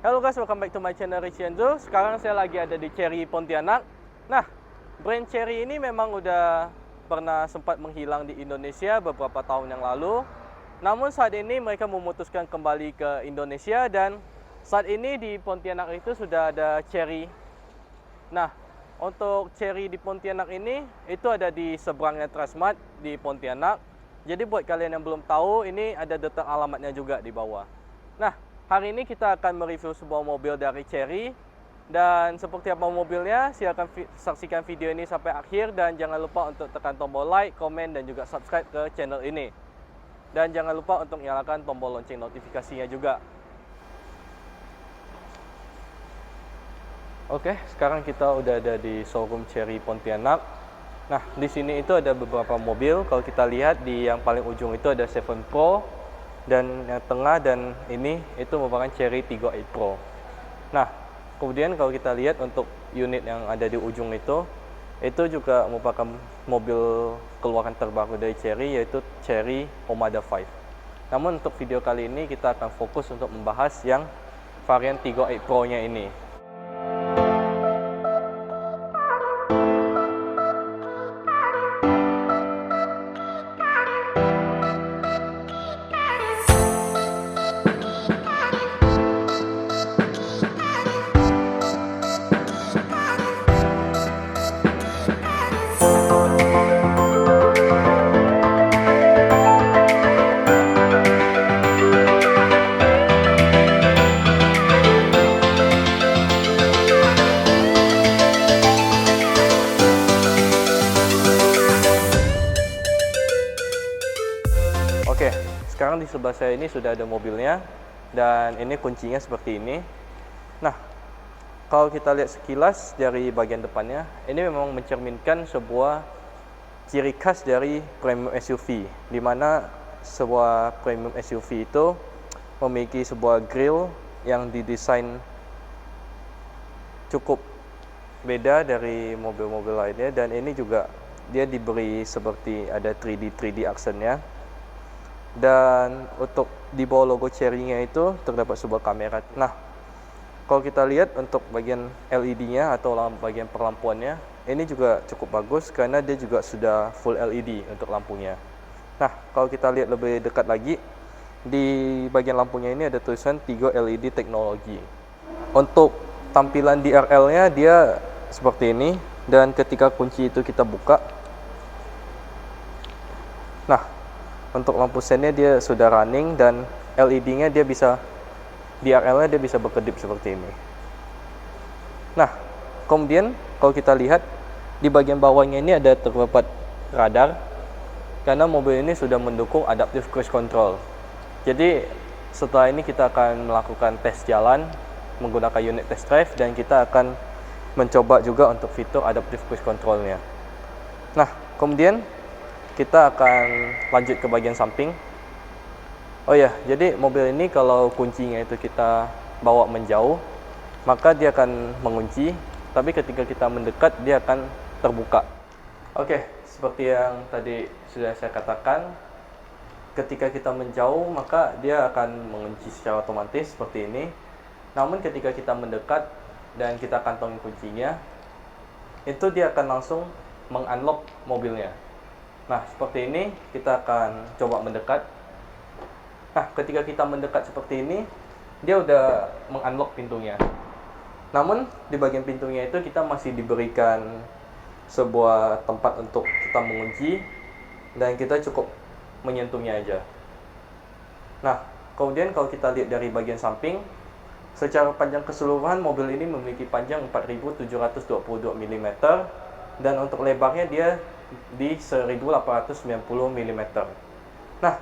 Halo guys, welcome back to my channel Rich Enzo. Sekarang saya lagi ada di Chery Pontianak. Nah, brand Chery ini memang udah pernah sempat menghilang di Indonesia beberapa tahun yang lalu. Namun saat ini mereka memutuskan kembali ke Indonesia dan saat ini di Pontianak itu sudah ada Chery. Nah, untuk Chery di Pontianak ini itu ada di seberangnya Transmart di Pontianak. Jadi buat kalian yang belum tahu, ini ada detail alamatnya juga di bawah. Nah, hari ini kita akan mereview sebuah mobil dari Chery. Dan seperti apa mobilnya, silakan saksikan video ini sampai akhir. Dan jangan lupa untuk tekan tombol like, komen, dan juga subscribe ke channel ini. Dan jangan lupa untuk nyalakan tombol lonceng notifikasinya juga. Oke, sekarang kita udah ada di showroom Chery Pontianak. Nah, di sini itu ada beberapa mobil. Kalau kita lihat di yang paling ujung itu ada 7 Pro. Dan yang tengah dan ini itu merupakan Chery Tiggo 8 Pro. Nah, kemudian kalau kita lihat untuk unit yang ada di ujung itu juga merupakan mobil keluaran terbaru dari Chery, yaitu Chery Omada 5. Namun untuk video kali ini kita akan fokus untuk membahas yang varian Tiggo 8 Pro nya ini. Oke, sekarang di sebelah saya ini sudah ada mobilnya dan ini kuncinya seperti ini. Nah, kalau kita lihat sekilas dari bagian depannya, ini memang mencerminkan sebuah ciri khas dari premium SUV, di mana sebuah premium SUV itu memiliki sebuah grille yang didesain cukup beda dari mobil-mobil lainnya, dan ini juga dia diberi seperti ada 3D actionnya. Dan untuk di bawah logo Chery-nya itu terdapat sebuah kamera. Nah, kalau kita lihat untuk bagian LED-nya atau bagian perlampuannya, ini juga cukup bagus karena dia juga sudah full LED untuk lampunya. Nah, kalau kita lihat lebih dekat lagi, di bagian lampunya ini ada tulisan Tiggo LED Technology. Untuk tampilan DRL-nya dia seperti ini, dan ketika kunci itu kita buka, nah, untuk lampu sennya dia sudah running dan LED-nya dia bisa, DRL-nya dia bisa berkedip seperti ini. Nah, kemudian kalau kita lihat di bagian bawahnya ini ada terdapat radar, karena mobil ini sudah mendukung adaptive cruise control. Jadi setelah ini kita akan melakukan tes jalan menggunakan unit test drive dan kita akan mencoba juga untuk fitur adaptive cruise control-nya. Nah, kemudian kita akan lanjut ke bagian samping. Oh ya, jadi mobil ini kalau kuncinya itu kita bawa menjauh, maka dia akan mengunci, tapi ketika kita mendekat dia akan terbuka. Oke, seperti yang tadi sudah saya katakan, ketika kita menjauh maka dia akan mengunci secara otomatis seperti ini. Namun ketika kita mendekat dan kita kantongin kuncinya, itu dia akan langsung mengunlock mobilnya. Nah, seperti ini kita akan coba mendekat. Nah, ketika kita mendekat seperti ini, dia udah mengunlock pintunya. Namun, di bagian pintunya itu kita masih diberikan sebuah tempat untuk kita mengunci, dan kita cukup menyentuhnya aja. Nah, kemudian kalau kita lihat dari bagian samping, secara panjang keseluruhan mobil ini memiliki panjang 4722 mm, dan untuk lebarnya dia di 1890 mm. Nah,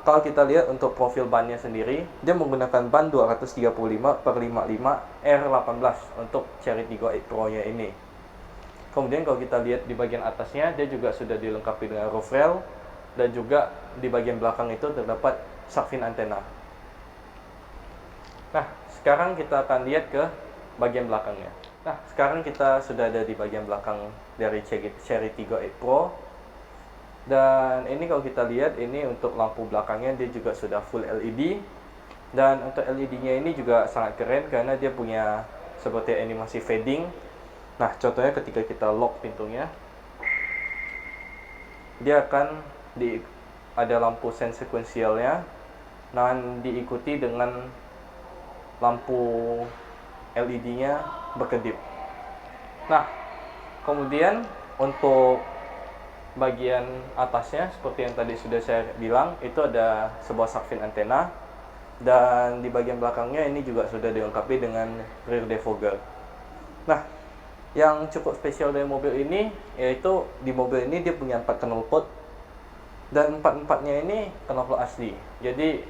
kalau kita lihat untuk profil bannya sendiri, dia menggunakan ban 235/55 R18 untuk Chery Tiggo 8 Pro nya ini. Kemudian kalau kita lihat di bagian atasnya, dia juga sudah dilengkapi dengan roof rail, dan juga di bagian belakang itu terdapat shark fin antena. Nah, sekarang kita akan lihat ke bagian belakangnya. Nah, sekarang kita sudah ada di bagian belakang dari Chery Tiggo 8 Pro. Dan ini kalau kita lihat, ini untuk lampu belakangnya dia juga sudah full LED. Dan untuk LED-nya ini juga sangat keren karena dia punya seperti animasi fading. Nah, contohnya ketika kita lock pintunya, dia akan ada lampu sense sekuensialnya dan diikuti dengan lampu LED-nya berkedip. Nah, kemudian untuk bagian atasnya seperti yang tadi sudah saya bilang, itu ada sebuah shark fin antena, dan di bagian belakangnya ini juga sudah dilengkapi dengan rear defogger. Nah, yang cukup spesial dari mobil ini yaitu di mobil ini dia punya 4 knalpot, dan 4-4-nya ini knalpot asli. Jadi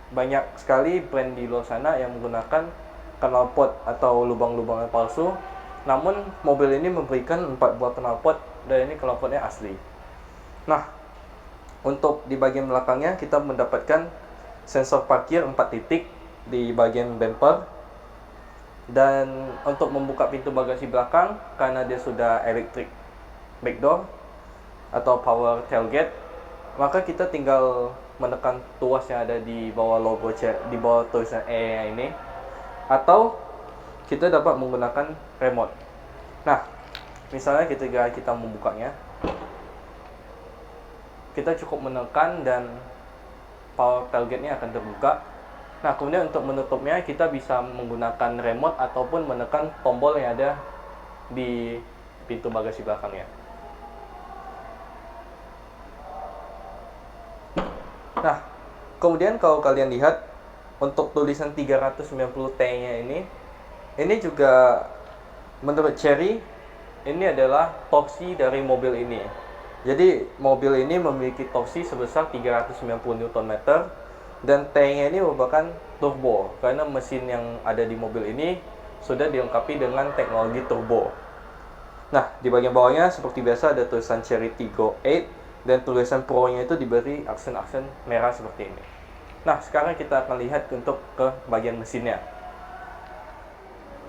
banyak sekali brand di luar sana yang menggunakan knalpot atau lubang-lubang palsu, namun mobil ini memberikan 4 buah knalpot dan ini knalpotnya asli. Nah, untuk di bagian belakangnya kita mendapatkan sensor parkir 4 titik di bagian bumper, dan untuk membuka pintu bagasi belakang karena dia sudah electric back door atau power tailgate, maka kita tinggal menekan tuas yang ada di bawah logo di bawah tulisan E ini, atau kita dapat menggunakan remote. Nah, misalnya ketika kita membukanya, kita cukup menekan dan power tailgate-nya akan terbuka. Nah, kemudian untuk menutupnya kita bisa menggunakan remote ataupun menekan tombol yang ada di pintu bagasi belakangnya. Nah, kemudian kalau kalian lihat untuk tulisan 390T-nya ini juga menurut Chery ini adalah torsi dari mobil ini. Jadi mobil ini memiliki torsi sebesar 390 Nm, dan T-nya ini merupakan turbo karena mesin yang ada di mobil ini sudah dilengkapi dengan teknologi turbo. Nah, di bagian bawahnya seperti biasa ada tulisan Chery Tiggo 8, dan tulisan Pro-nya itu diberi aksen-aksen merah seperti ini. Nah, sekarang kita akan lihat untuk ke bagian mesinnya.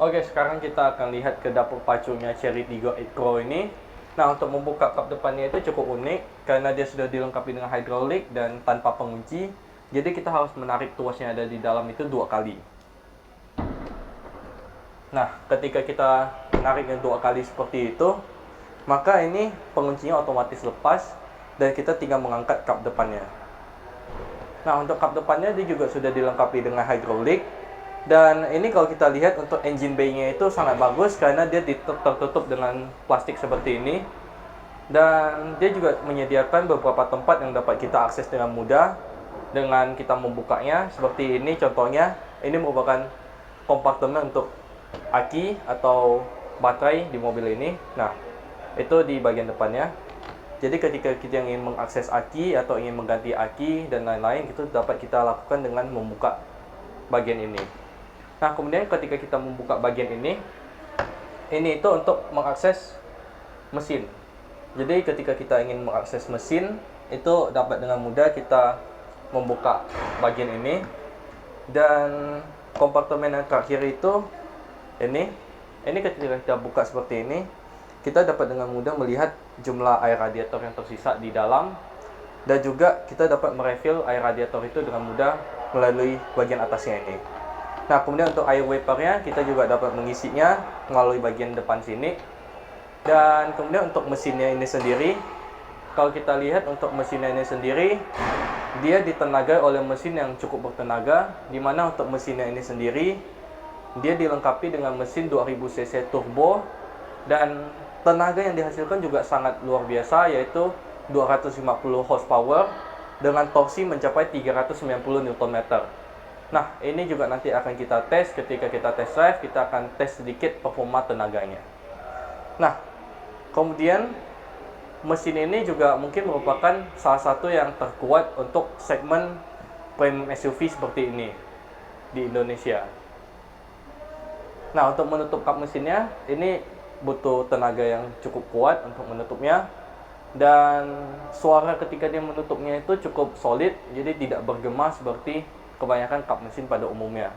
Oke, sekarang kita akan lihat ke dapur pacunya Chery Tiggo 8 Pro ini. Nah, untuk membuka kap depannya itu cukup unik karena dia sudah dilengkapi dengan hidrolik dan tanpa pengunci. Jadi kita harus menarik tuasnya ada di dalam itu 2 kali. Nah, ketika kita menariknya 2 kali seperti itu, maka ini penguncinya otomatis lepas dan kita tinggal mengangkat kap depannya. Nah, untuk kap depannya dia juga sudah dilengkapi dengan hidrolik. Dan ini kalau kita lihat untuk engine bay-nya itu sangat bagus karena dia tertutup dengan plastik seperti ini. Dan dia juga menyediakan beberapa tempat yang dapat kita akses dengan mudah dengan kita membukanya. Seperti ini contohnya, ini merupakan kompartemen untuk aki atau baterai di mobil ini. Nah, itu di bagian depannya. Jadi ketika kita ingin mengakses aki atau ingin mengganti aki dan lain-lain, itu dapat kita lakukan dengan membuka bagian ini. Nah, kemudian ketika kita membuka bagian ini itu untuk mengakses mesin. Jadi ketika kita ingin mengakses mesin, itu dapat dengan mudah kita membuka bagian ini. Dan kompartemen yang terakhir itu ini ketika kita buka seperti ini, kita dapat dengan mudah melihat jumlah air radiator yang tersisa di dalam, dan juga kita dapat merefill air radiator itu dengan mudah melalui bagian atasnya ini. Nah, kemudian untuk air wipernya kita juga dapat mengisinya melalui bagian depan sini. Dan kemudian untuk mesinnya ini sendiri, kalau kita lihat untuk mesinnya ini sendiri, dia ditenagai oleh mesin yang cukup bertenaga, di mana untuk mesinnya ini sendiri dia dilengkapi dengan mesin 2000 cc turbo, dan tenaga yang dihasilkan juga sangat luar biasa, yaitu 250 horsepower dengan torsi mencapai 390 Nm. Nah, ini juga nanti akan kita tes. Ketika kita test drive, kita akan tes sedikit performa tenaganya. Nah, kemudian mesin ini juga mungkin merupakan salah satu yang terkuat untuk segmen premium SUV seperti ini di Indonesia. Nah, untuk menutup kap mesinnya, ini butuh tenaga yang cukup kuat untuk menutupnya. Dan suara ketika dia menutupnya itu cukup solid, jadi tidak bergema seperti kebanyakan kap mesin pada umumnya.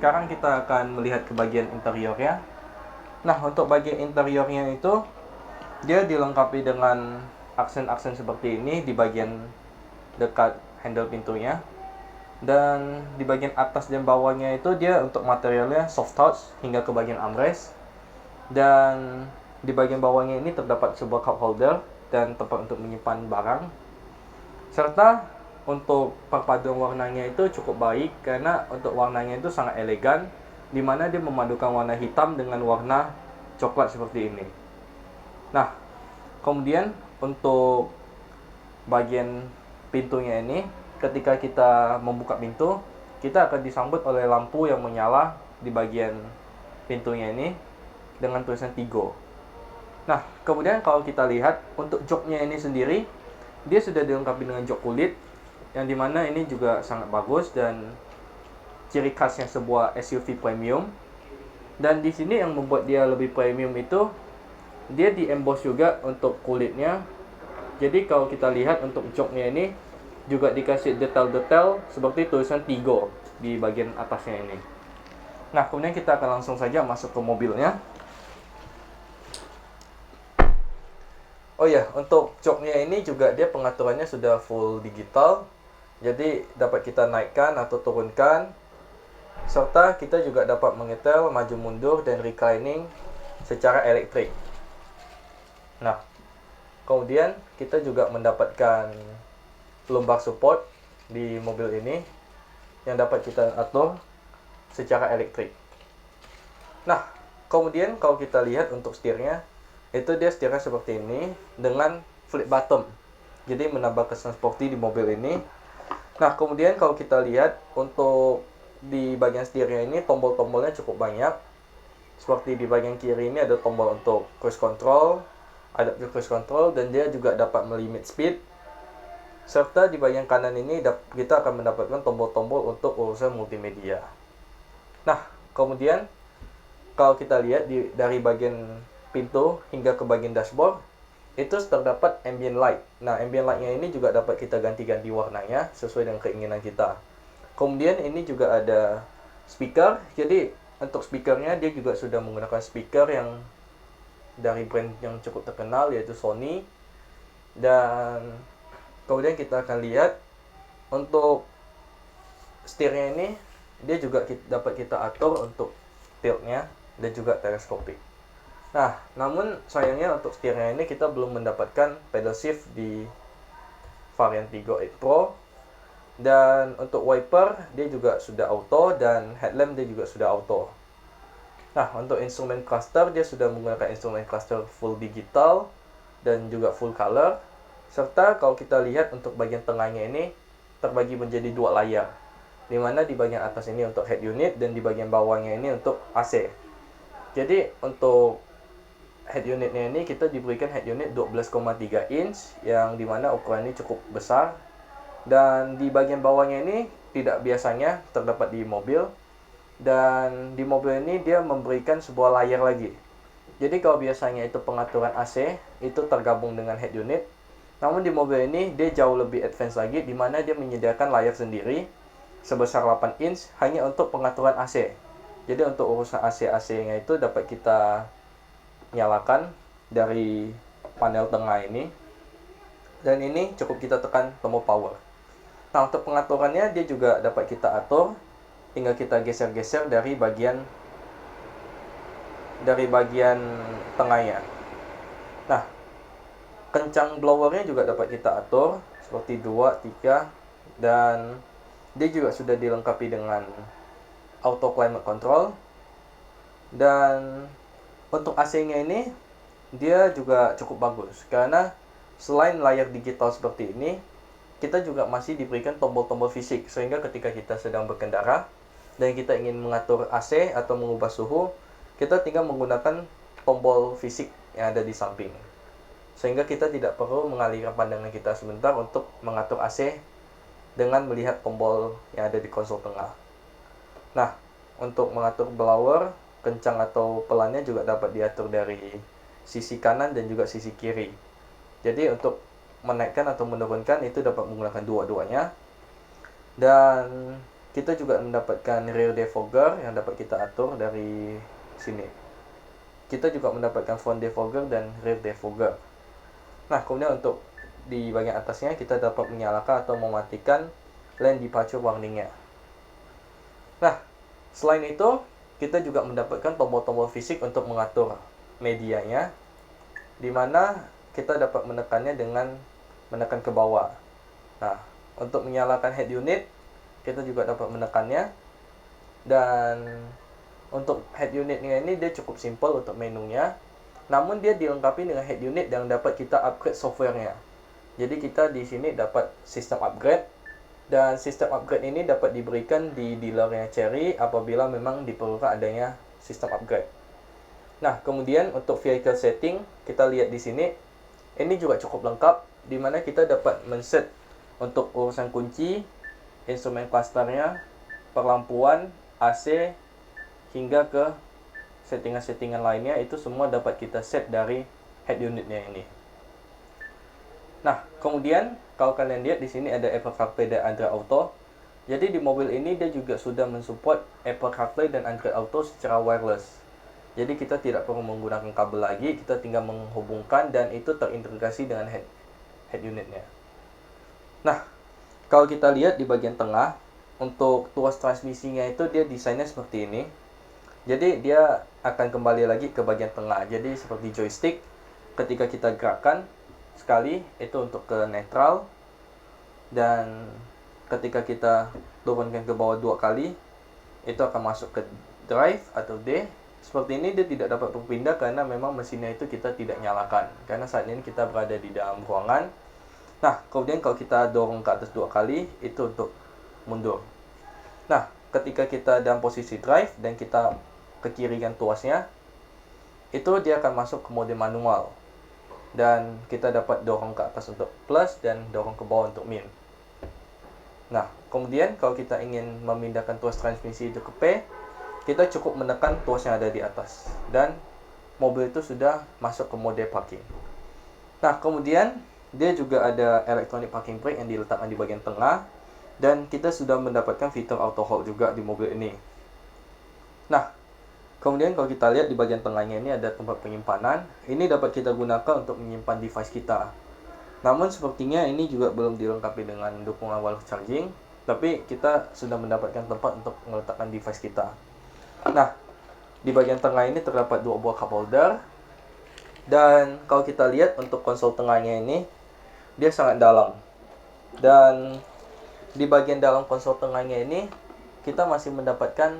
sekarang kita akan melihat ke bagian interiornya. Nah, untuk bagian interiornya itu dia dilengkapi dengan aksen-aksen seperti ini di bagian dekat handle pintunya. Dan di bagian atas dan bawahnya itu dia untuk materialnya soft touch hingga ke bagian armrest. Dan di bagian bawahnya ini terdapat sebuah cup holder dan tempat untuk menyimpan barang. Serta untuk perpaduan warnanya itu cukup baik karena untuk warnanya itu sangat elegan, di mana dia memadukan warna hitam dengan warna coklat seperti ini. Nah, kemudian untuk bagian pintunya ini, ketika kita membuka pintu, kita akan disambut oleh lampu yang menyala di bagian pintunya ini dengan tulisan Tigo. Nah, kemudian kalau kita lihat untuk joknya ini sendiri, dia sudah dilengkapi dengan jok kulit, yang dimana ini juga sangat bagus dan ciri khasnya sebuah SUV premium. Dan di sini yang membuat dia lebih premium itu dia di emboss juga untuk kulitnya. Jadi kalau kita lihat untuk joknya ini juga dikasih detail-detail seperti tulisan Tigo di bagian atasnya ini. Nah, kemudian kita akan langsung saja masuk ke mobilnya. Oh ya, untuk joknya ini juga dia pengaturannya sudah full digital. Jadi dapat kita naikkan atau turunkan. Serta kita juga dapat menyetel maju mundur dan reclining secara elektrik. Nah, kemudian kita juga mendapatkan lumbar support di mobil ini yang dapat kita atur secara elektrik. Nah, kemudian kalau kita lihat untuk setirnya, itu dia setirnya seperti ini dengan flip bottom. Jadi menambah kesan sporty di mobil ini. Nah, kemudian kalau kita lihat untuk di bagian setirnya ini tombol-tombolnya cukup banyak. Seperti di bagian kiri ini ada tombol untuk cruise control, adaptive cruise control, dan dia juga dapat melimit speed. Serta di bagian kanan ini kita akan mendapatkan tombol-tombol untuk urusan multimedia. Nah, kemudian kalau kita lihat dari bagian pintu hingga ke bagian dashboard, itu terdapat ambient light. Nah, ambient lightnya ini juga dapat kita ganti-ganti warnanya sesuai dengan keinginan kita. Kemudian ini juga ada speaker. Jadi untuk speakernya dia juga sudah menggunakan speaker yang dari brand yang cukup terkenal yaitu Sony. Dan kemudian kita akan lihat untuk setirnya ini dia juga dapat kita atur untuk tiltnya dan juga teleskopik. Nah, namun sayangnya untuk setirnya ini kita belum mendapatkan pedal shift di varian Tigo 8 Pro. Dan untuk wiper dia juga sudah auto dan headlamp dia juga sudah auto. Nah, untuk instrument cluster dia sudah menggunakan instrument cluster full digital dan juga full color. Serta kalau kita lihat untuk bagian tengahnya ini terbagi menjadi dua layar, dimana di bagian atas ini untuk head unit dan di bagian bawahnya ini untuk AC. Jadi untuk head unitnya ini kita diberikan head unit 12,3 inch yang dimana ukurannya cukup besar. Dan di bagian bawahnya ini tidak biasanya terdapat di mobil. Dan di mobil ini dia memberikan sebuah layar lagi. Jadi kalau biasanya itu pengaturan AC itu tergabung dengan head unit, namun di mobil ini dia jauh lebih advance lagi, dimana dia menyediakan layar sendiri sebesar 8 inch hanya untuk pengaturan AC. Jadi untuk urusan AC-nya itu dapat kita nyalakan dari panel tengah ini, dan ini cukup kita tekan tombol power. Nah, untuk pengaturannya dia juga dapat kita atur hingga kita geser-geser dari bagian tengahnya. Nah, kencang blowernya juga dapat kita atur seperti 2, 3, dan dia juga sudah dilengkapi dengan auto climate control. Dan untuk AC-nya ini dia juga cukup bagus karena selain layar digital seperti ini, kita juga masih diberikan tombol-tombol fisik, sehingga ketika kita sedang berkendara dan kita ingin mengatur AC atau mengubah suhu, kita tinggal menggunakan tombol fisik yang ada di samping, sehingga kita tidak perlu mengalihkan pandangan kita sebentar untuk mengatur AC dengan melihat tombol yang ada di konsol tengah. Nah, untuk mengatur blower kencang atau pelannya juga dapat diatur dari sisi kanan dan juga sisi kiri. Jadi untuk menaikkan atau menurunkan itu dapat menggunakan dua-duanya. Dan kita juga mendapatkan rear defogger yang dapat kita atur dari sini. Kita juga mendapatkan front defogger dan rear defogger. Nah, kemudian untuk di bagian atasnya kita dapat menyalakan atau mematikan lane departure warningnya. Nah, selain itu kita juga mendapatkan tombol-tombol fisik untuk mengatur medianya, di mana kita dapat menekannya dengan menekan ke bawah. Nah, untuk menyalakan head unit kita juga dapat menekannya, dan untuk head unitnya ini dia cukup simple untuk menunya, namun dia dilengkapi dengan head unit yang dapat kita upgrade softwarenya. Jadi kita di sini dapat sistem upgrade, dan sistem upgrade ini dapat diberikan di dealernya Chery apabila memang diperlukan adanya sistem upgrade. Nah, kemudian untuk vehicle setting kita lihat di sini, ini juga cukup lengkap, di mana kita dapat men-set untuk urusan kunci, instrumen clusternya, perlampuan, AC, hingga ke settingan-settingan lainnya, itu semua dapat kita set dari head unitnya ini. Nah, kemudian kalau kalian lihat di sini ada Apple CarPlay dan Android Auto. Jadi di mobil ini dia juga sudah mensupport Apple CarPlay dan Android Auto secara wireless. Jadi kita tidak perlu menggunakan kabel lagi, kita tinggal menghubungkan dan itu terintegrasi dengan head unitnya. Nah, kalau kita lihat di bagian tengah, untuk tuas transmisinya itu dia desainnya seperti ini. Jadi dia akan kembali lagi ke bagian tengah. Jadi seperti joystick, ketika kita gerakkan sekali itu untuk ke netral, dan ketika kita turunkan ke bawah 2 kali itu akan masuk ke drive atau D. Seperti ini dia tidak dapat berpindah karena memang mesinnya itu kita tidak nyalakan, karena saat ini kita berada di dalam ruangan. Nah, kemudian kalau kita dorong ke atas 2 kali itu untuk mundur. Nah, ketika kita dalam posisi drive dan kita ke kiri kan tuasnya, itu dia akan masuk ke mode manual, dan kita dapat dorong ke atas untuk plus dan dorong ke bawah untuk min. Nah, kemudian kalau kita ingin memindahkan tuas transmisi itu ke P, kita cukup menekan tuas yang ada di atas, dan mobil itu sudah masuk ke mode parking. Nah, kemudian dia juga ada electronic parking brake yang diletakkan di bagian tengah, dan kita sudah mendapatkan fitur auto hold juga di mobil ini. Nah, kemudian kalau kita lihat di bagian tengahnya ini ada tempat penyimpanan. Ini dapat kita gunakan untuk menyimpan device kita. Namun sepertinya ini juga belum dilengkapi dengan dukungan wireless charging, tapi kita sudah mendapatkan tempat untuk meletakkan device kita. Nah, di bagian tengah ini terdapat 2 buah cup holder, dan kalau kita lihat untuk konsol tengahnya ini dia sangat dalam, dan di bagian dalam konsol tengahnya ini kita masih mendapatkan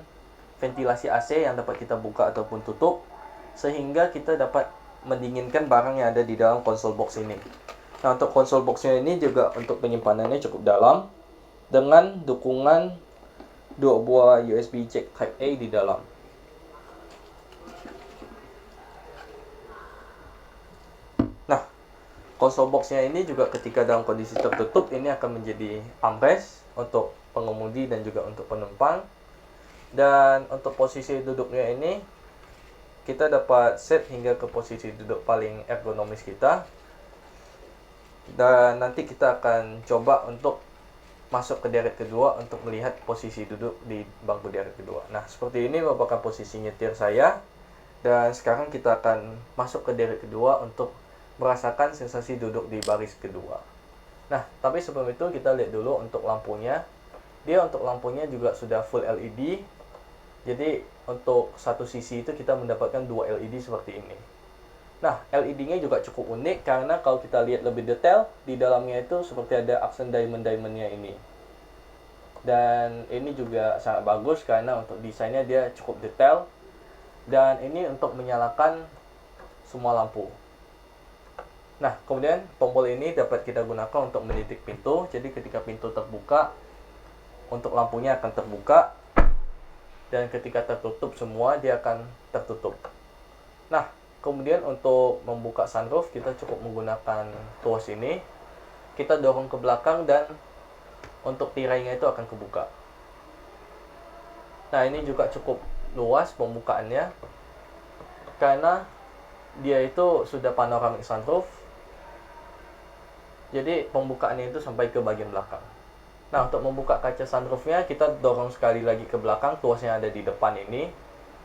ventilasi AC yang dapat kita buka ataupun tutup, sehingga kita dapat mendinginkan barang yang ada di dalam konsol box ini. Nah, untuk konsol boxnya ini juga untuk penyimpanannya cukup dalam, dengan dukungan 2 buah USB jack Type A di dalam. Nah, konsol boxnya ini juga ketika dalam kondisi tertutup ini akan menjadi armrest untuk pengemudi dan juga untuk penumpang. Dan untuk posisi duduknya ini kita dapat set hingga ke posisi duduk paling ergonomis kita, dan nanti kita akan coba untuk masuk ke deret kedua untuk melihat posisi duduk di bangku deret kedua. Nah, seperti ini merupakan posisi nyetir saya, dan sekarang kita akan masuk ke deret kedua untuk merasakan sensasi duduk di baris kedua. Nah, tapi sebelum itu kita lihat dulu untuk lampunya. Dia untuk lampunya juga sudah full LED. Jadi untuk satu sisi itu kita mendapatkan 2 LED seperti ini. Nah, LED-nya juga cukup unik karena kalau kita lihat lebih detail, di dalamnya itu seperti ada aksen diamond-diamondnya ini. Dan ini juga sangat bagus karena untuk desainnya dia cukup detail. Dan ini untuk menyalakan semua lampu. Nah, kemudian tombol ini dapat kita gunakan untuk menitik pintu. Jadi ketika pintu terbuka, untuk lampunya akan terbuka, dan ketika tertutup semua dia akan tertutup. Nah, kemudian untuk membuka sunroof kita cukup menggunakan tuas ini. Kita dorong ke belakang dan untuk tirainya itu akan kebuka. Nah, ini juga cukup luas pembukaannya karena dia itu sudah panoramic sunroof. Jadi pembukaannya itu sampai ke bagian belakang. Nah, untuk membuka kaca sunroofnya, kita dorong sekali lagi ke belakang, tuasnya ada di depan ini,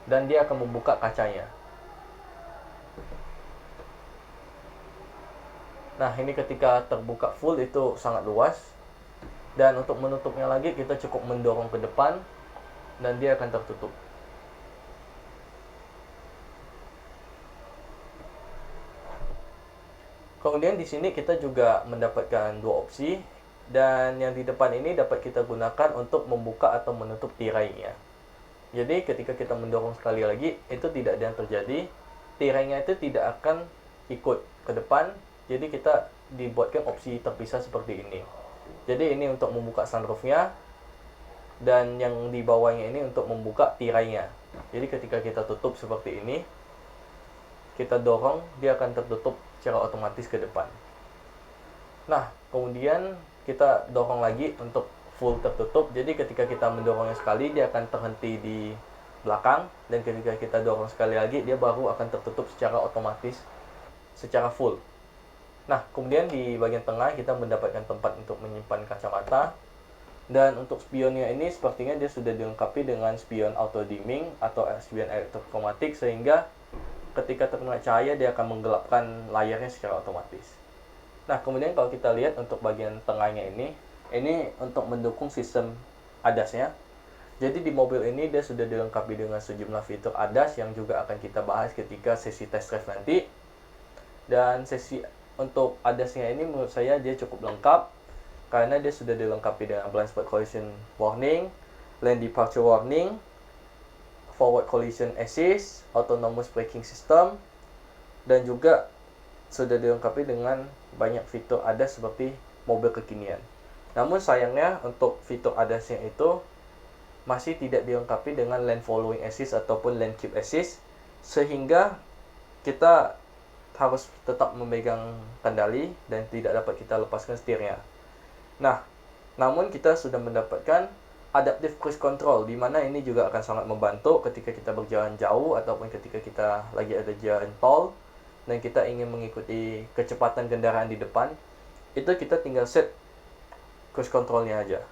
dan dia akan membuka kacanya. Nah, ini ketika terbuka full itu sangat luas. Dan untuk menutupnya lagi, kita cukup mendorong ke depan, dan dia akan tertutup. Kemudian di sini kita juga mendapatkan dua opsi, dan yang di depan ini dapat kita gunakan untuk membuka atau menutup tirainya. Jadi ketika kita mendorong sekali lagi, itu tidak ada yang terjadi, tirainya itu tidak akan ikut ke depan, jadi kita dibuatkan opsi terpisah seperti ini. Jadi ini untuk membuka sunroofnya, dan yang di bawahnya ini untuk membuka tirainya. Jadi ketika kita tutup seperti ini, kita dorong, dia akan tertutup secara otomatis ke depan. Nah, kemudian kita dorong lagi untuk full tertutup. Jadi ketika kita mendorongnya sekali, dia akan terhenti di belakang, dan ketika kita dorong sekali lagi, dia baru akan tertutup secara otomatis, secara full. Nah, kemudian di bagian tengah kita mendapatkan tempat untuk menyimpan kacamata. Dan untuk spionnya ini sepertinya dia sudah dilengkapi dengan spion auto dimming atau spion elektrokromatik, sehingga ketika terkena cahaya dia akan menggelapkan layarnya secara otomatis. Nah, kemudian kalau kita lihat untuk bagian tengahnya ini untuk mendukung sistem ADAS-nya. Jadi di mobil ini dia sudah dilengkapi dengan sejumlah fitur ADAS yang juga akan kita bahas ketika sesi test drive nanti. Dan sesi untuk ADAS-nya ini menurut saya dia cukup lengkap, karena dia sudah dilengkapi dengan blind spot collision warning, lane departure warning, forward collision assist, autonomous braking system, dan juga sudah dilengkapi dengan banyak fitur ADAS seperti mobil kekinian. Namun sayangnya untuk fitur ADAS-nya itu masih tidak dilengkapi dengan lane following assist ataupun lane keep assist, sehingga kita harus tetap memegang kendali dan tidak dapat kita lepaskan setirnya. Nah, namun kita sudah mendapatkan adaptive cruise control, di mana ini juga akan sangat membantu ketika kita berjalan jauh ataupun ketika kita lagi ada jalan tol dan kita ingin mengikuti kecepatan kendaraan di depan. Itu kita tinggal set cruise controlnya aja.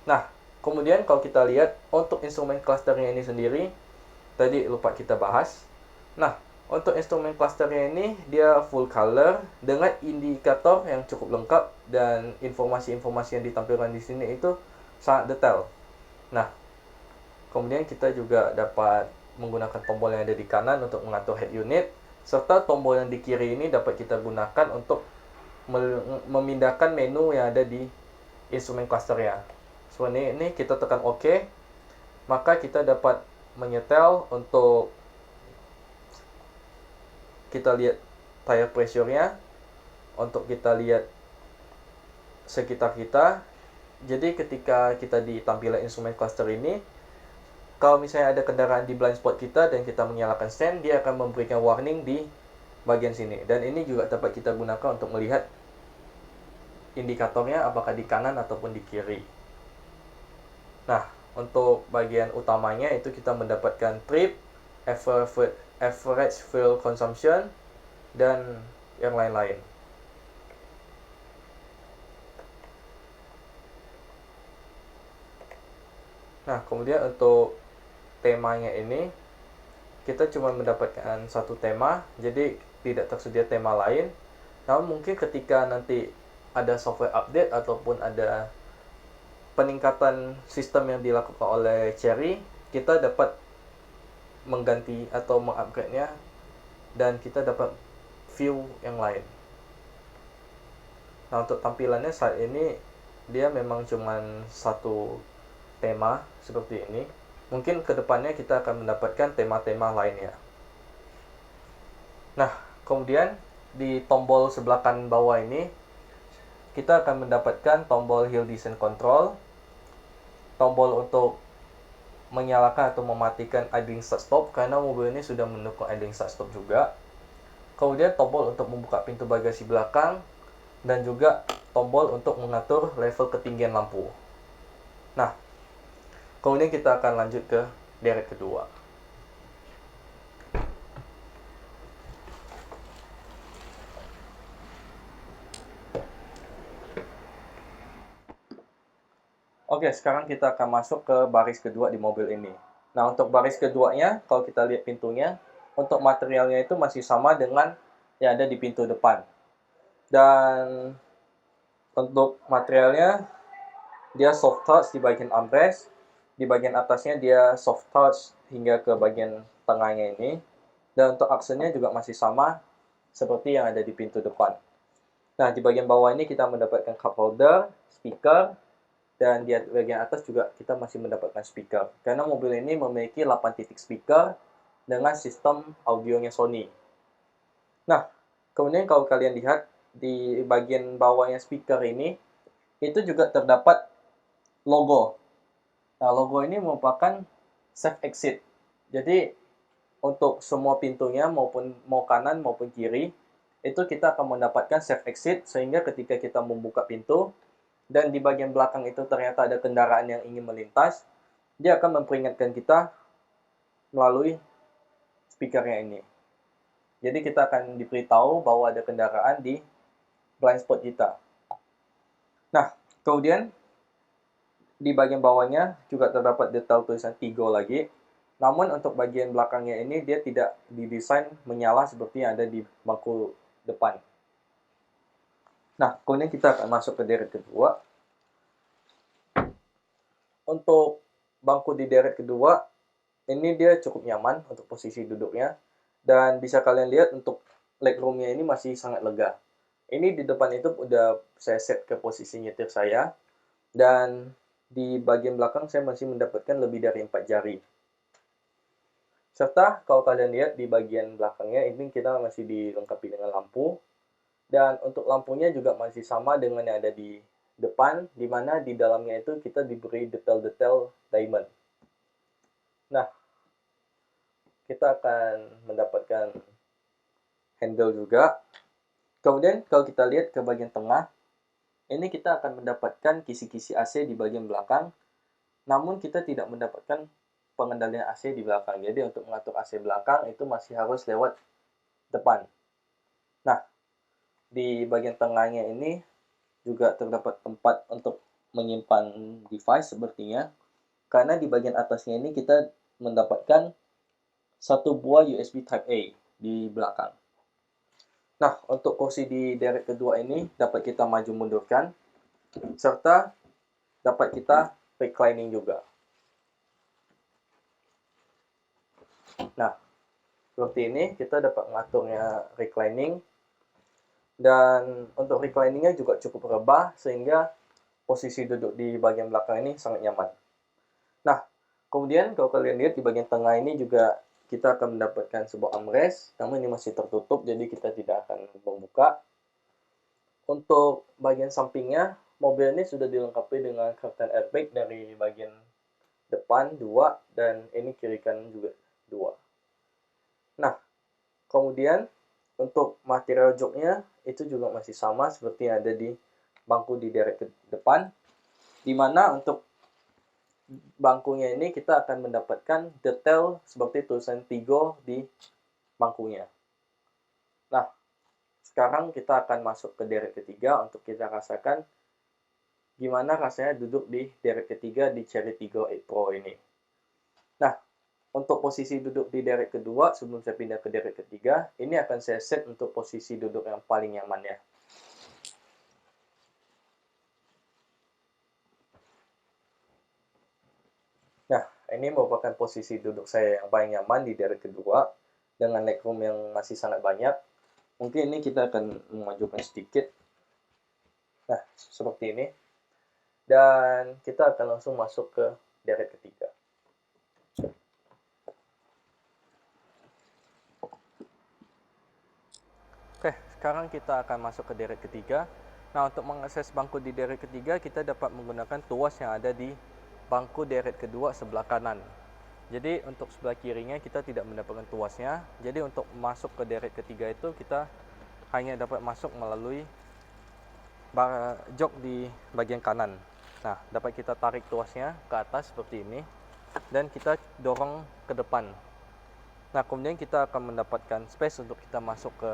Nah, kemudian kalau kita lihat untuk instrumen clusternya ini sendiri, tadi lupa kita bahas. Nah, untuk instrumen clusternya ini dia full color dengan indikator yang cukup lengkap, dan informasi-informasi yang ditampilkan di sini itu sangat detail. Nah, kemudian kita juga dapat menggunakan tombol yang ada di kanan untuk mengatur head unit, serta tombol yang di kiri ini dapat kita gunakan untuk memindahkan menu yang ada di instrumen clusternya. Seperti ini kita tekan OK, maka kita dapat menyetel untuk kita lihat tire pressure-nya, untuk kita lihat sekitar kita. Jadi ketika kita di tampilan instrumen cluster ini, kalau misalnya ada kendaraan di blind spot kita dan kita menyalakan stand, dia akan memberikan warning di bagian sini. Dan ini juga dapat kita gunakan untuk melihat indikatornya apakah di kanan ataupun di kiri. Nah, untuk bagian utamanya itu kita mendapatkan trip, average fuel consumption, dan yang lain-lain. Nah, kemudian untuk temanya ini, kita cuma mendapatkan satu tema, jadi tidak tersedia tema lain. Namun mungkin ketika nanti ada software update ataupun ada peningkatan sistem yang dilakukan oleh Chery, kita dapat mengganti atau mengupgrade-nya, dan kita dapat view yang lain. Nah, untuk tampilannya saat ini dia memang cuman satu tema seperti ini. Mungkin kedepannya kita akan mendapatkan tema-tema lainnya. Nah, kemudian di tombol sebelah kanan bawah ini kita akan mendapatkan tombol hill descent control, tombol untuk menyalakan atau mematikan idling start stop, karena mobil ini sudah mendukung idling start stop juga. Kemudian tombol untuk membuka pintu bagasi belakang, dan juga tombol untuk mengatur level ketinggian lampu. Nah, kemudian kita akan lanjut ke deret kedua. Oke, sekarang kita akan masuk ke baris kedua di mobil ini. Nah, untuk baris keduanya, kalau kita lihat pintunya, untuk materialnya itu masih sama dengan yang ada di pintu depan. Dan untuk materialnya, dia soft touch di bagian armrest, di bagian atasnya dia soft touch hingga ke bagian tengahnya ini. Dan untuk aksennya juga masih sama seperti yang ada di pintu depan. Nah, di bagian bawah ini kita mendapatkan cup holder, speaker, dan di bagian atas juga kita masih mendapatkan speaker. Karena mobil ini memiliki 8 titik speaker dengan sistem audionya Sony. Nah, kemudian kalau kalian lihat di bagian bawahnya speaker ini, itu juga terdapat logo. Nah, logo ini merupakan safe exit. Jadi, untuk semua pintunya maupun mau kanan maupun kiri, itu kita akan mendapatkan safe exit sehingga ketika kita membuka pintu, dan di bagian belakang itu ternyata ada kendaraan yang ingin melintas, dia akan memperingatkan kita melalui speakernya ini. Jadi kita akan diberitahu bahwa ada kendaraan di blind spot kita. Nah, kemudian di bagian bawahnya juga terdapat detail tulisan Tigo lagi. Namun untuk bagian belakangnya ini dia tidak didesain menyala seperti yang ada di bangku depan. Nah, kemudian kita akan masuk ke deret kedua. Untuk bangku di deret kedua, ini dia cukup nyaman untuk posisi duduknya. Dan bisa kalian lihat untuk legroomnya ini masih sangat lega. Ini di depan itu udah saya set ke posisi nyetir saya. Dan di bagian belakang saya masih mendapatkan lebih dari 4 jari. Serta kalau kalian lihat di bagian belakangnya ini kita masih dilengkapi dengan lampu. Dan untuk lampunya juga masih sama dengan yang ada di depan, di mana di dalamnya itu kita diberi detail-detail diamond. Nah, kita akan mendapatkan handle juga. Kemudian kalau kita lihat ke bagian tengah, ini kita akan mendapatkan kisi-kisi AC di bagian belakang, namun kita tidak mendapatkan pengendalian AC di belakang. Jadi untuk mengatur AC belakang itu masih harus lewat depan. Nah, di bagian tengahnya ini juga terdapat tempat untuk menyimpan device sepertinya. Karena di bagian atasnya ini kita mendapatkan satu buah USB Type A di belakang. Nah, untuk kursi di deret kedua ini dapat kita maju mundurkan, serta dapat kita reclining juga. Nah, seperti ini kita dapat mengaturnya reclining. Dan untuk recliningnya juga cukup rebah sehingga posisi duduk di bagian belakang ini sangat nyaman. Nah, kemudian kalau kalian lihat di bagian tengah ini juga kita akan mendapatkan sebuah armrest, namun ini masih tertutup jadi kita tidak akan membuka. Untuk bagian sampingnya, mobil ini sudah dilengkapi dengan curtain airbag dari bagian depan 2 dan ini kiri kanan juga 2. Nah, kemudian untuk material joknya itu juga masih sama seperti yang ada di bangku di deret depan, di mana untuk bangkunya ini kita akan mendapatkan detail seperti tulisan Tigo di bangkunya. Nah, sekarang kita akan masuk ke deret ketiga untuk kita rasakan gimana rasanya duduk di deret ketiga di Chery Tiggo 8 Pro ini. Nah, untuk posisi duduk di deret kedua, sebelum saya pindah ke deret ketiga, ini akan saya set untuk posisi duduk yang paling nyaman ya. Nah, ini merupakan posisi duduk saya yang paling nyaman di deret kedua, dengan legroom yang masih sangat banyak. Mungkin ini kita akan memajukan sedikit. Nah, seperti ini. Dan kita akan langsung masuk ke deret ketiga. Oke, sekarang kita akan masuk ke deret ketiga. Nah, untuk mengakses bangku di deret ketiga, kita dapat menggunakan tuas yang ada di bangku deret kedua sebelah kanan. Jadi, untuk sebelah kirinya kita tidak mendapatkan tuasnya. Jadi, untuk masuk ke deret ketiga itu kita hanya dapat masuk melalui jok di bagian kanan. Nah, dapat kita tarik tuasnya ke atas seperti ini dan kita dorong ke depan. Nah, kemudian kita akan mendapatkan space untuk kita masuk ke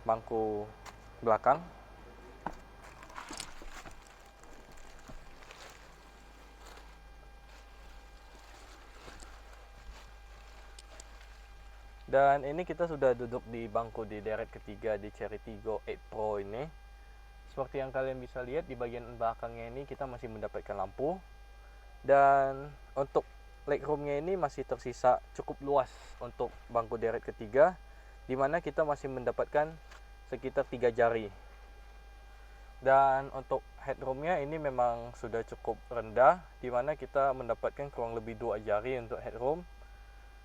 bangku belakang. Dan ini kita sudah duduk di bangku di deret ketiga di Cherry Tiggo 8 Pro ini. Seperti yang kalian bisa lihat di bagian belakangnya ini kita masih mendapatkan lampu. Dan untuk legroomnya ini masih tersisa cukup luas untuk bangku deret ketiga, dimana kita masih mendapatkan sekitar 3 jari. Dan untuk headroomnya ini memang sudah cukup rendah, dimana kita mendapatkan kurang lebih 2 jari untuk headroom.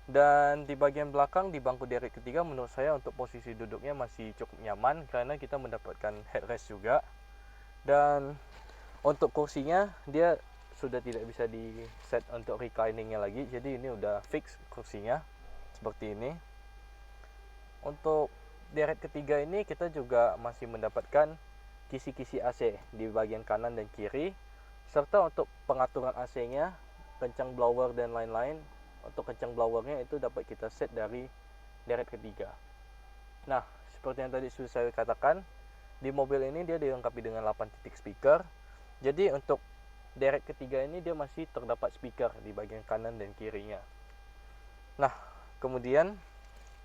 Dan di bagian belakang di bangku deret ketiga menurut saya untuk posisi duduknya masih cukup nyaman karena kita mendapatkan headrest juga. Dan untuk kursinya dia sudah tidak bisa di set untuk recliningnya lagi, jadi ini udah fix kursinya seperti ini. Untuk deret ketiga ini kita juga masih mendapatkan kisi-kisi AC di bagian kanan dan kiri, serta untuk pengaturan AC-nya, kencang blower dan lain-lain. Untuk kencang blowernya itu dapat kita set dari deret ketiga. Nah, seperti yang tadi sudah saya katakan, di mobil ini dia dilengkapi dengan 8 titik speaker. Jadi untuk deret ketiga ini dia masih terdapat speaker di bagian kanan dan kirinya. Nah, kemudian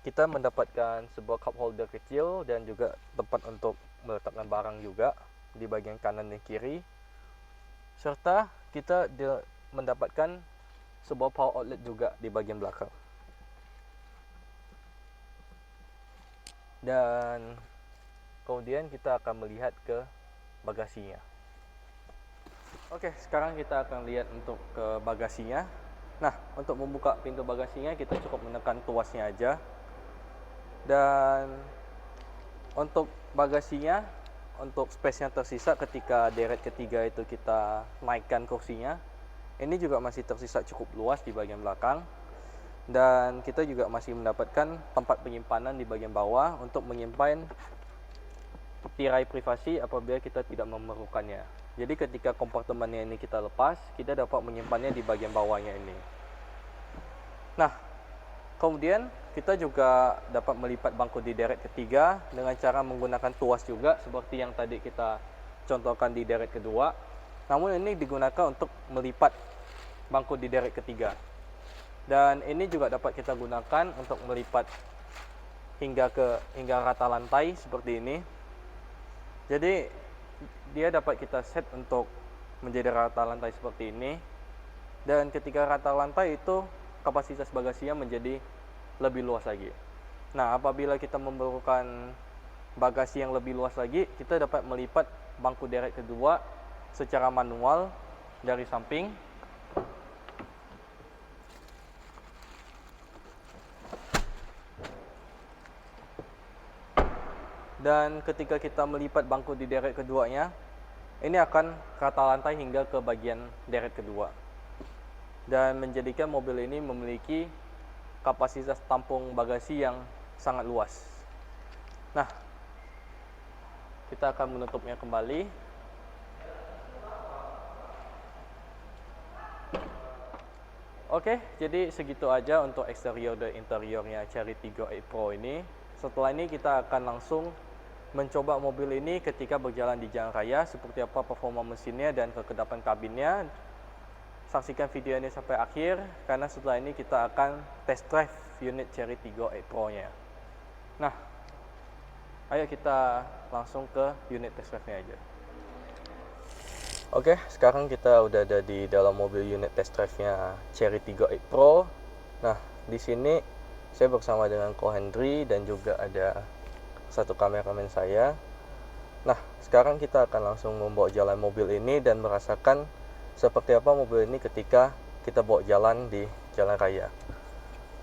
kita mendapatkan sebuah cup holder kecil dan juga tempat untuk meletakkan barang juga di bagian kanan dan kiri. Serta kita mendapatkan sebuah power outlet juga di bagian belakang. Dan kemudian kita akan melihat ke bagasinya. Oke, sekarang kita akan lihat untuk ke bagasinya. Nah, untuk membuka pintu bagasinya kita cukup menekan tuasnya aja. Dan untuk bagasinya, untuk space yang tersisa ketika deret ketiga itu kita naikkan kursinya, ini juga masih tersisa cukup luas di bagian belakang. Dan kita juga masih mendapatkan tempat penyimpanan di bagian bawah untuk menyimpan tirai privasi apabila kita tidak memerlukannya. Jadi ketika kompartemennya ini kita lepas, kita dapat menyimpannya di bagian bawahnya ini. Nah, kemudian kita juga dapat melipat bangku di deret ketiga dengan cara menggunakan tuas juga seperti yang tadi kita contohkan di deret kedua. Namun ini digunakan untuk melipat bangku di deret ketiga. Dan ini juga dapat kita gunakan untuk melipat hingga rata lantai seperti ini. Jadi dia dapat kita set untuk menjadi rata lantai seperti ini. Dan ketika rata lantai itu kapasitas bagasinya menjadi lebih luas lagi. Nah, apabila kita memerlukan bagasi yang lebih luas lagi, kita dapat melipat bangku deret kedua secara manual dari samping. Dan ketika kita melipat bangku di deret keduanya, ini akan rata lantai hingga ke bagian deret kedua. Dan menjadikan mobil ini memiliki kapasitas tampung bagasi yang sangat luas. Nah, kita akan menutupnya kembali. Oke, jadi segitu aja untuk eksterior dan interiornya Cherry Tiggo 8 Pro ini. Setelah ini kita akan langsung mencoba mobil ini ketika berjalan di jalan raya, seperti apa performa mesinnya dan kekedapan kabinnya. Saksikan video ini sampai akhir, karena setelah ini kita akan test drive unit Cherry Tiggo 8 Pro nya. Nah, ayo kita langsung ke unit test drive-nya aja. Oke, sekarang kita udah ada di dalam mobil unit test drive-nya Cherry Tiggo 8 Pro. Nah, di sini saya bersama dengan Ko Hendry dan juga ada satu kameramen saya. Nah, sekarang kita akan langsung membawa jalan mobil ini dan merasakan seperti apa mobil ini ketika kita bawa jalan di jalan raya.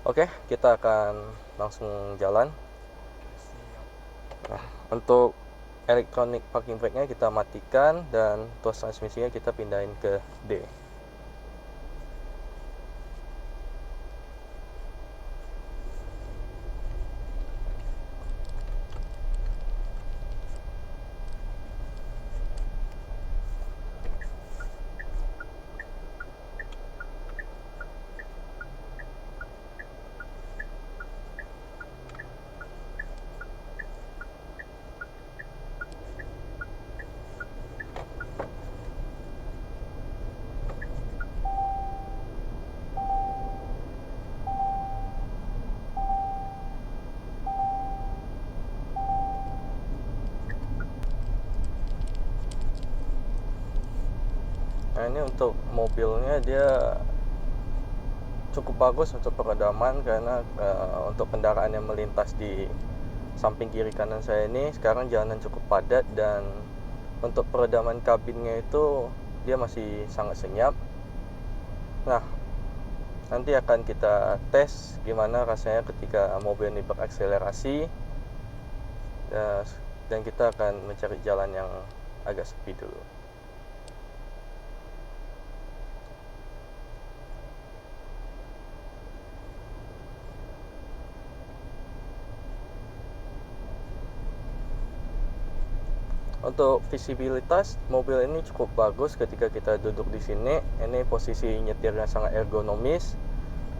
Oke, kita akan langsung jalan. Nah, untuk electronic parking brake-nya kita matikan dan tuas transmisinya kita pindahin ke D. Nah, ini untuk mobilnya dia cukup bagus untuk peredaman karena untuk kendaraan yang melintas di samping kiri kanan saya ini sekarang jalanan cukup padat, dan untuk peredaman kabinnya itu dia masih sangat senyap. Nah, nanti akan kita tes gimana rasanya ketika mobil ini berakselerasi, dan kita akan mencari jalan yang agak sepi dulu. Untuk visibilitas mobil ini cukup bagus ketika kita duduk di sini. Ini posisi nyetirnya sangat ergonomis,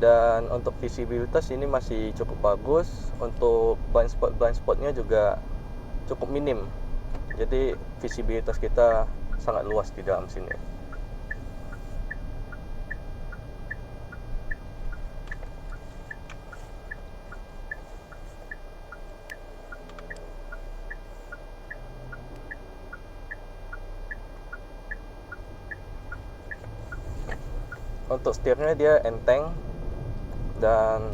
dan untuk visibilitas ini masih cukup bagus. Untuk blind spotnya juga cukup minim, jadi visibilitas kita sangat luas di dalam sini. Untuk setirnya dia enteng, dan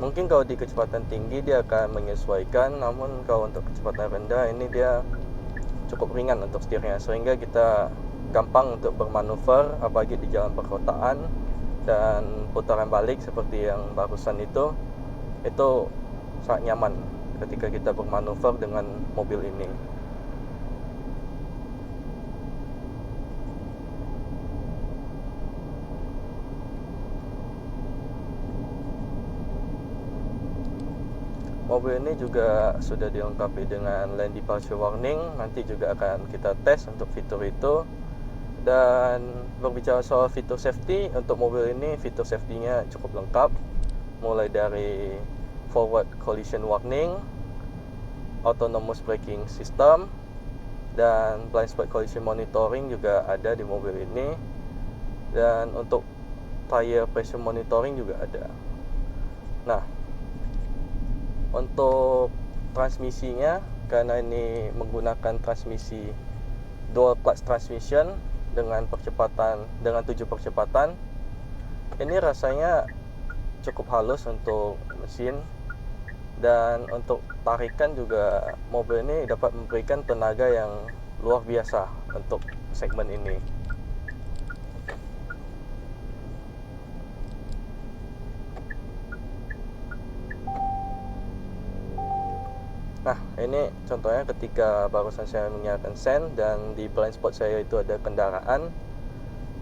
mungkin kalau di kecepatan tinggi dia akan menyesuaikan, namun kalau untuk kecepatan rendah ini dia cukup ringan untuk setirnya, sehingga kita gampang untuk bermanuver apalagi di jalan perkotaan, dan putaran balik seperti yang barusan itu sangat nyaman ketika kita bermanuver dengan mobil ini. Mobil ini juga sudah dilengkapi dengan lane departure warning. Nanti juga akan kita tes untuk fitur itu. Dan berbicara soal fitur safety, untuk mobil ini fitur safety-nya cukup lengkap, mulai dari forward collision warning, autonomous braking system, dan blind spot collision monitoring juga ada di mobil ini. Dan untuk tire pressure monitoring juga ada. Nah, untuk transmisinya, karena ini menggunakan transmisi dual clutch transmission dengan 7 percepatan, ini rasanya cukup halus untuk mesin, dan untuk tarikan juga mobil ini dapat memberikan tenaga yang luar biasa untuk segmen ini. Nah, ini contohnya ketika barusan saya menyalakan sen dan di blind spot saya itu ada kendaraan,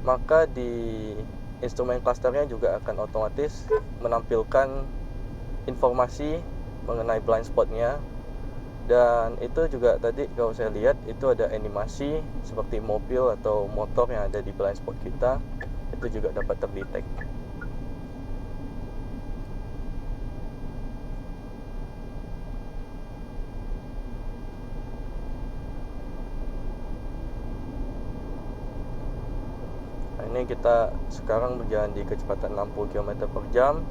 maka di instrumen clusternya juga akan otomatis menampilkan informasi mengenai blind spotnya. Dan itu juga tadi kalau saya lihat itu ada animasi seperti mobil atau motor yang ada di blind spot kita, itu juga dapat terdetek. Ini kita sekarang berjalan di kecepatan 60 km per jam,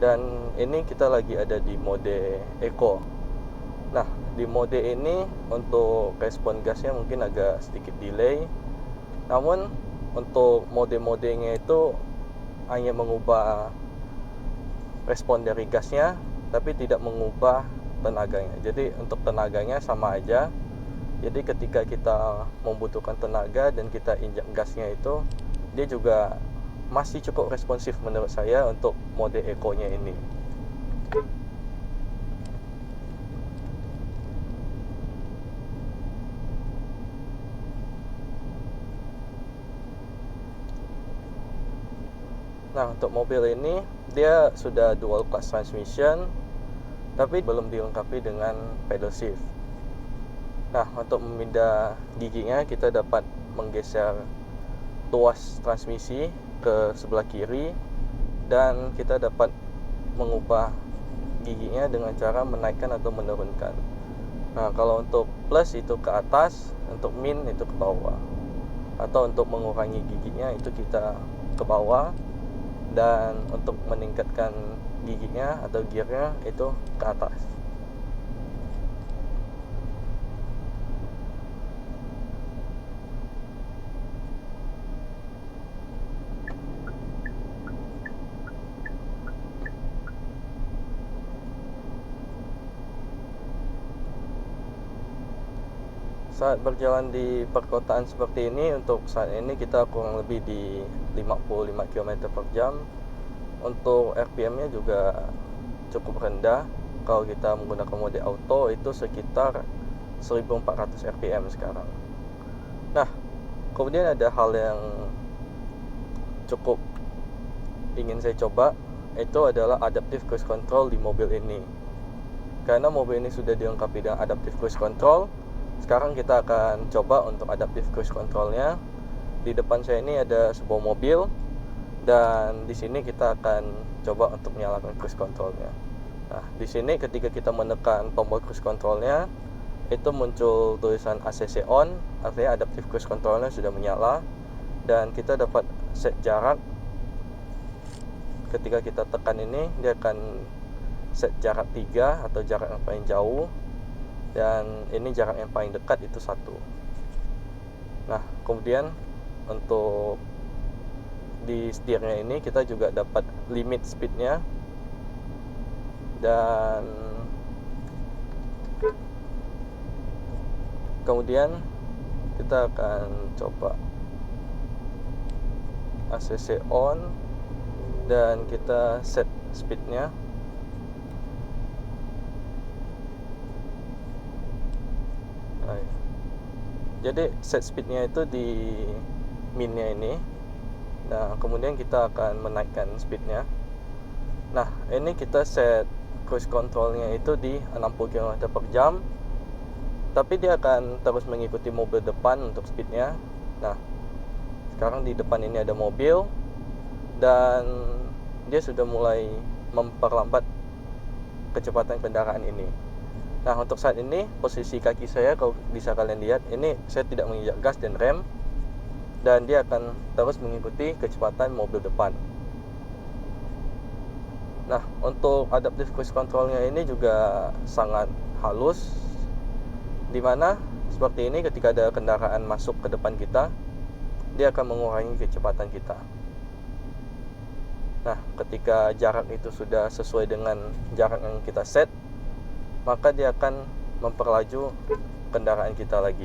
dan ini kita lagi ada di mode Eco. Nah, di mode ini untuk respon gasnya mungkin agak sedikit delay, namun untuk mode-modenya itu hanya mengubah respon dari gasnya, tapi tidak mengubah tenaganya. Jadi untuk tenaganya sama aja. Jadi ketika kita membutuhkan tenaga dan kita injak gasnya itu, dia juga masih cukup responsif menurut saya untuk mode Eco-nya ini. Nah, untuk mobil ini dia sudah dual clutch transmission, tapi belum dilengkapi dengan pedal shift. Nah, untuk memindah giginya kita dapat menggeser tuas transmisi ke sebelah kiri, dan kita dapat mengubah giginya dengan cara menaikkan atau menurunkan. Nah, kalau untuk plus itu ke atas, untuk min itu ke bawah, atau untuk mengurangi giginya itu kita ke bawah, dan untuk meningkatkan giginya atau gearnya itu ke atas. Saat berjalan di perkotaan seperti ini, untuk saat ini kita kurang lebih di 55 km per jam. Untuk RPM-nya juga cukup rendah. Kalau kita menggunakan mode auto itu sekitar 1400 RPM sekarang. Nah, kemudian ada hal yang cukup ingin saya coba, itu adalah adaptive cruise control di mobil ini. Karena mobil ini sudah dilengkapi dengan adaptive cruise control, sekarang kita akan coba untuk adaptive cruise controlnya. Di depan saya ini ada sebuah mobil, dan di sini kita akan coba untuk menyalakan cruise controlnya. Nah, di sini ketika kita menekan tombol cruise controlnya, itu muncul tulisan ACC on, artinya adaptive cruise controlnya sudah menyala, dan kita dapat set jarak. Ketika kita tekan ini, dia akan set jarak 3 atau jarak yang paling jauh, dan ini jarak yang paling dekat itu 1. Nah, kemudian untuk di setirnya ini kita juga dapat limit speednya, dan kemudian kita akan coba ACC on dan kita set speednya. Jadi set speednya itu di minnya ini. Nah, kemudian kita akan menaikkan speednya. Nah, ini kita set cruise controlnya itu di 60 km per jam, tapi dia akan terus mengikuti mobil depan untuk speednya. Nah, sekarang di depan ini ada mobil, dan dia sudah mulai memperlambat kecepatan kendaraan ini. Nah, untuk saat ini posisi kaki saya, kalau bisa kalian lihat, ini saya tidak menginjak gas dan rem, dan dia akan terus mengikuti kecepatan mobil depan. Nah, untuk adaptive cruise controlnya ini juga sangat halus, dimana seperti ini ketika ada kendaraan masuk ke depan kita, dia akan mengurangi kecepatan kita. Nah, ketika jarak itu sudah sesuai dengan jarak yang kita set, maka dia akan memperlaju kendaraan kita lagi.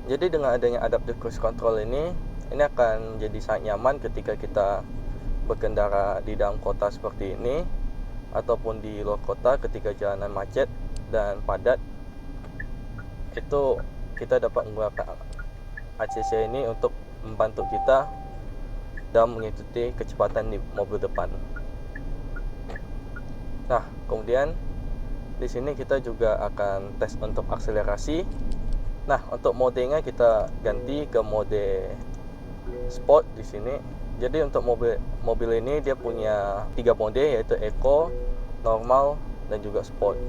Jadi dengan adanya adaptive cruise control ini akan jadi sangat nyaman ketika kita berkendara di dalam kota seperti ini, ataupun di luar kota ketika jalanan macet dan padat. Itu kita dapat menggunakan ACC ini untuk membantu kita dalam mengikuti kecepatan di mobil depan. Nah, kemudian di sini kita juga akan tes untuk akselerasi. Nah, untuk modenya kita ganti ke mode sport di sini. Jadi untuk mobil ini dia punya 3 mode, yaitu eco, normal, dan juga sport.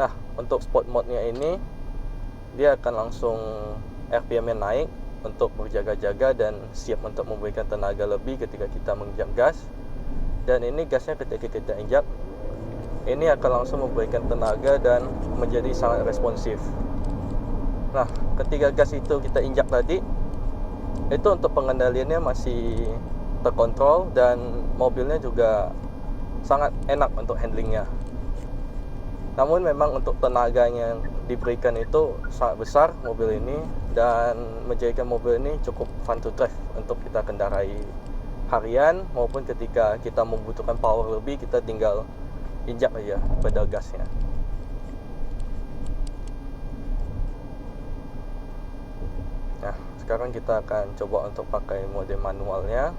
Nah, untuk sport mode-nya ini dia akan langsung RPM-nya naik untuk berjaga-jaga dan siap untuk memberikan tenaga lebih ketika kita menginjak gas. Dan ini gasnya ketika kita injak, ini akan langsung memberikan tenaga dan menjadi sangat responsif. Nah, ketika gas itu kita injak tadi, itu untuk pengendaliannya masih terkontrol, dan mobilnya juga sangat enak untuk handlingnya. Namun memang untuk tenaganya yang diberikan itu sangat besar mobil ini, dan menjadikan mobil ini cukup fun to drive untuk kita kendarai harian, maupun ketika kita membutuhkan power lebih, kita tinggal injak aja pedal gasnya. Nah, sekarang kita akan coba untuk pakai mode manualnya.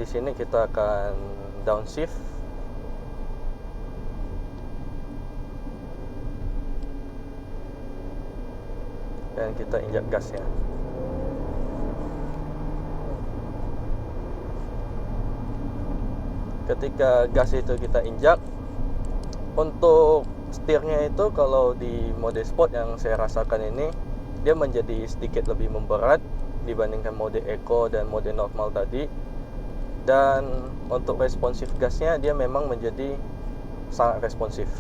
Di sini kita akan downshift, dan kita injak gasnya. Ketika gas itu kita injak, untuk setirnya itu kalau di mode sport yang saya rasakan ini, dia menjadi sedikit lebih memberat dibandingkan mode eco dan mode normal tadi. Dan untuk responsif gasnya, dia memang menjadi sangat responsif.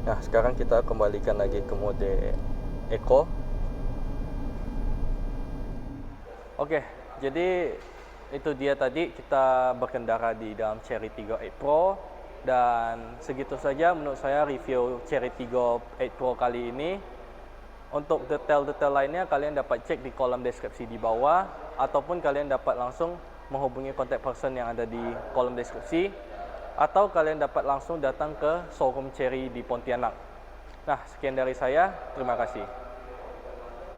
Nah, sekarang kita kembalikan lagi ke mode eco. Oke, jadi itu dia tadi kita berkendara di dalam Cherry Tiggo 8 Pro, dan segitu saja menurut saya review Cherry Tiggo 8 Pro kali ini. Untuk detail-detail lainnya kalian dapat cek di kolom deskripsi di bawah, ataupun kalian dapat langsung menghubungi contact person yang ada di kolom deskripsi, atau kalian dapat langsung datang ke showroom Cherry di Pontianak. Nah, sekian dari saya, terima kasih.